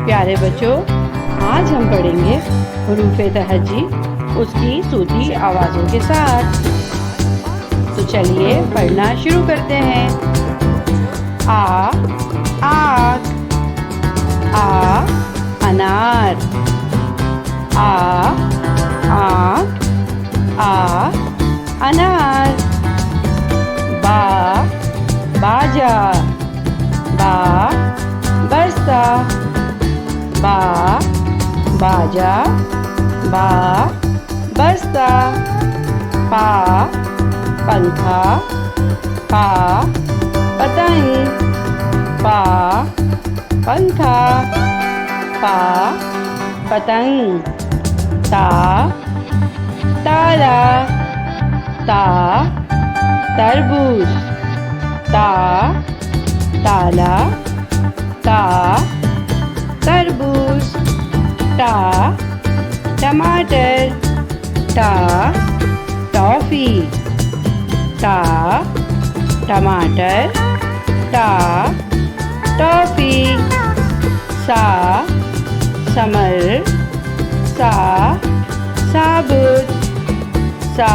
प्यारे बच्चों, आज हम पढ़ेंगे हरूफ़े तहज्जी उसकी सूती आवाज़ों के साथ। तो चलिए पढ़ना शुरू करते हैं। आ आग, आ अनार, आ आग, आ अनार। बा बाजा, बा बस्ता, बा बाजा, बा बस्ता। पा पंखा, पा पतंग, पा पंखा, पा पतंग। ता ताला, ता तरबूज, ता ताला, ता तरबूज। टा टमाटर, टा टॉफ़ी, टा टमाटर, टा टॉफ़ी। सा समर, सा साबुत, सा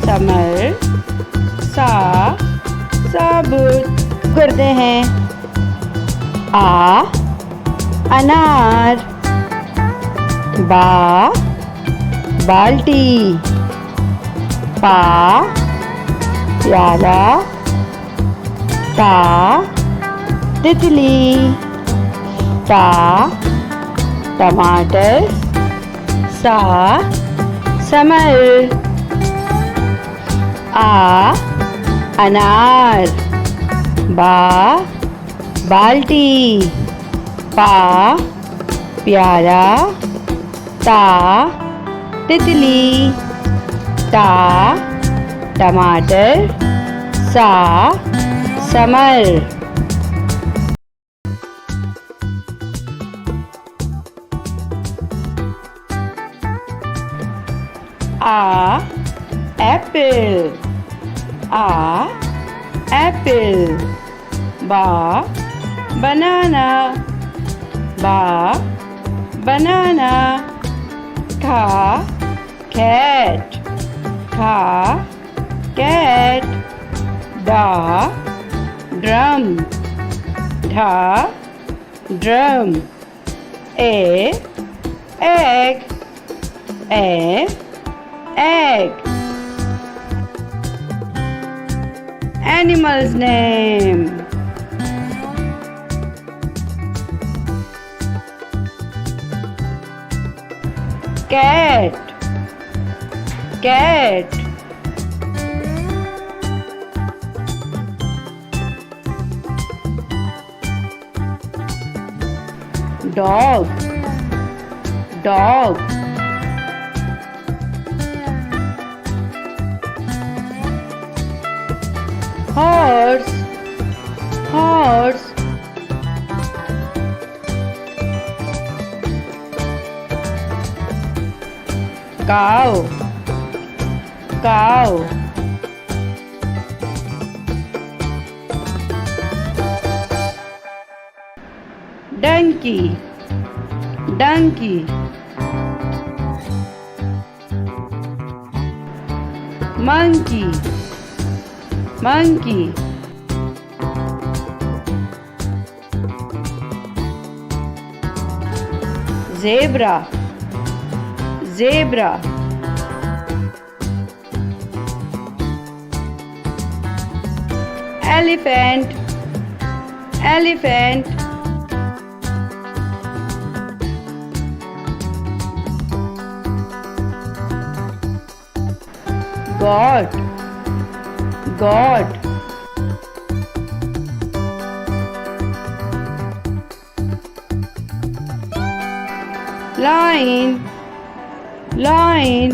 समर, सा साबुत। करते हैं। आ अनार, बा बाल्टी, पा प्याला, ता तितली, ता टमाटर, सा समर। आ अनार, बा बाल्टी, पा प्याला, ता तितली, ता टमाटर, सा समर। आ एप्पल, आ एप्पल। बा बनाना, बा बनाना। खा कैट, खा कैट। डा ड्रम, ढा ड्रम। ए एग, ए egg. Animal's name. Cat, cat. Dog, dog. Horse, horse. Cow, cow. Donkey, donkey. Monkey, monkey. Zebra, zebra. Elephant, elephant. God, God. Lion, lion.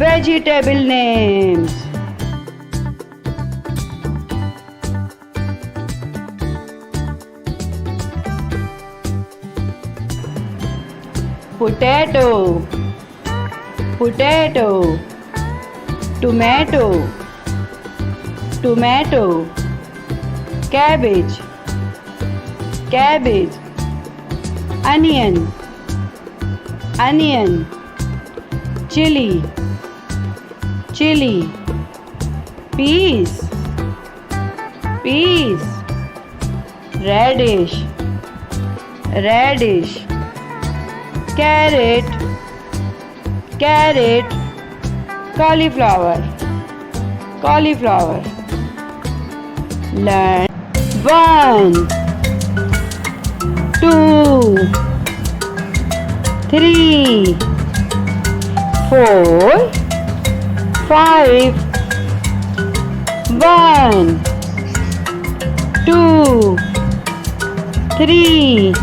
Vegetable names. potato, potato, tomato, tomato, cabbage, cabbage, onion, onion, chili, chili, peas, peas, radish, radish, carrot, carrot, cauliflower, cauliflower. Learn 1, 2, 3, 4, 5. 1, 2, 3,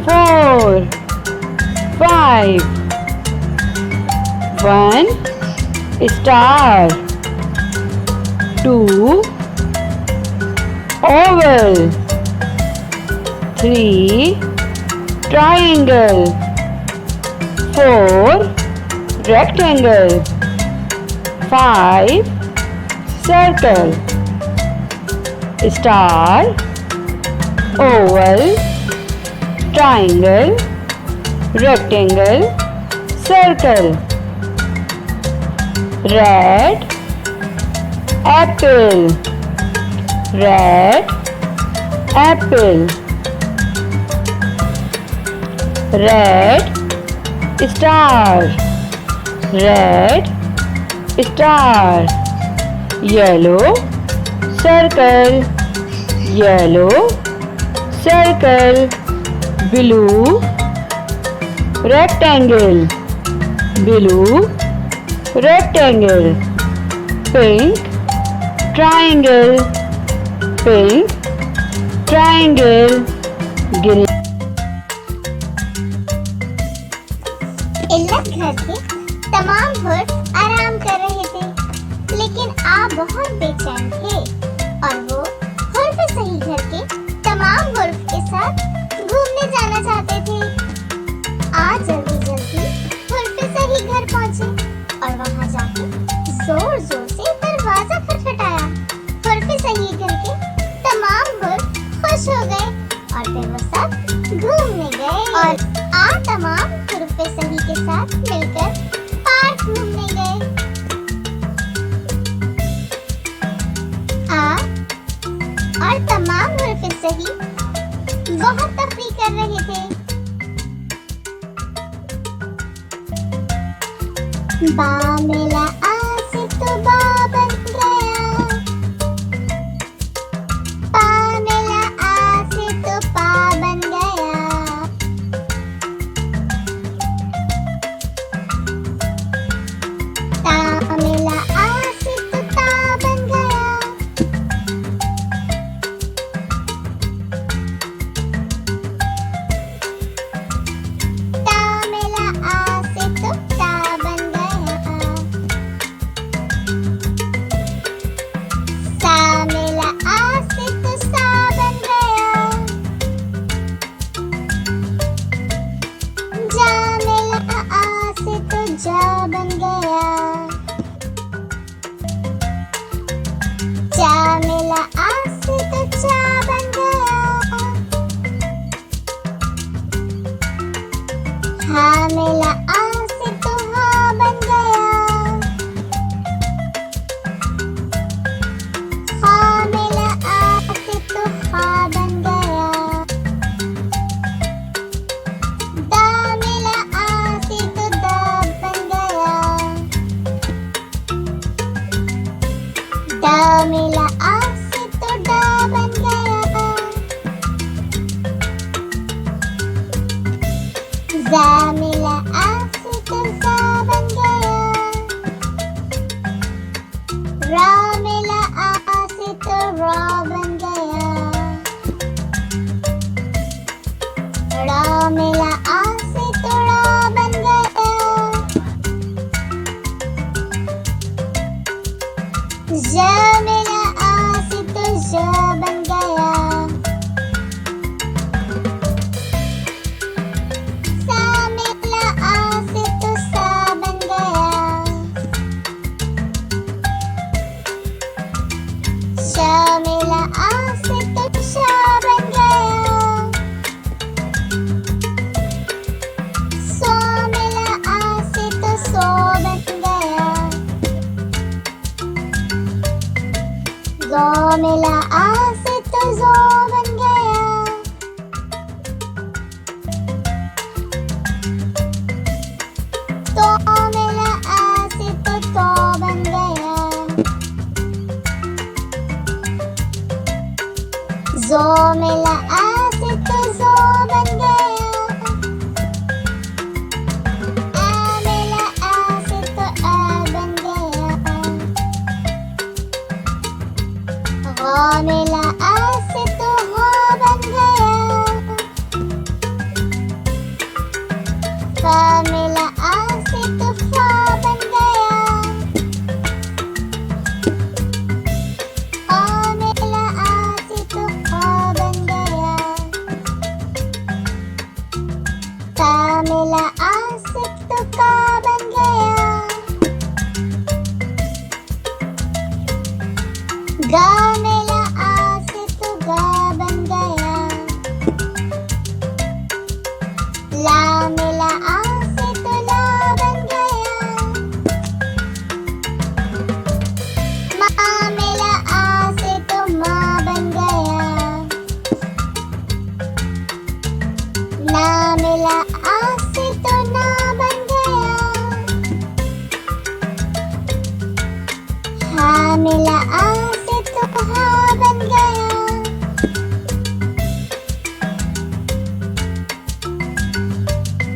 4, 5. 1 star, 2 oval, 3 triangle, 4 rectangle, 5 circle. Star, oval, triangle, rectangle, circle. Red apple, red apple. Red star, red star. Yellow circle, yellow circle. Blue rectangle, blue rectangle. Pink triangle, pink triangle. Green. इल्लत घर के तमाम word आराम कर रहे थे, लेकिन आप बहुत बेचैन थे और वो हर्फ सही घर के तमाम वर्ड के साथ घूमने जाना चाहते थे। आज जल्दी जल्दी हर्फ सही घर पहुंचे और वहां जाके जोर जोर से दरवाजा खटखटाया। हर्फ सही घर के तमाम वर्ड खुश हो गए और फिर वो सब घूमने गए और तमाम हर्फ सही के साथ मिलकर पार्क घूमने गए। और तमाम हर्फ सही बहुत तफरीह कर रहे थे। बा मिला आ से तो बा बन गया, पा मिला आ से तो पा बन गया, ता मिला आ से तो ता बन गया, ता मिला आ से तो ता बन गया, सा मिला आ से तो सा बन गया, जा मिला आ से तो जा बन गया, चा मिला आ से तो चा बन गया, हा मिला आ से तो हा बन गया, हा मिला आ से तो हा बन गया, दा मिला आ से तो दा बन गया, दा मिला आ से तो डा बन गया, जा मिला आ से तो जा बन गया, रा मिला आ से तो रा बन गया, रा मिला आ से तो रा बन गया, जा मिला आ से तो जा बन गया, सा फा मिला आ से तो फा बन गया। आ मिला आ से तो फा बन गया। का मिला आ से तो का बन गया। गा मिला आ से तो गा बन गया। ला मिला आ से तो ला बन गया। मा मिला आ से तो माँ बन गया। ना मिला आ से तो ना बन गया। हा मिला आ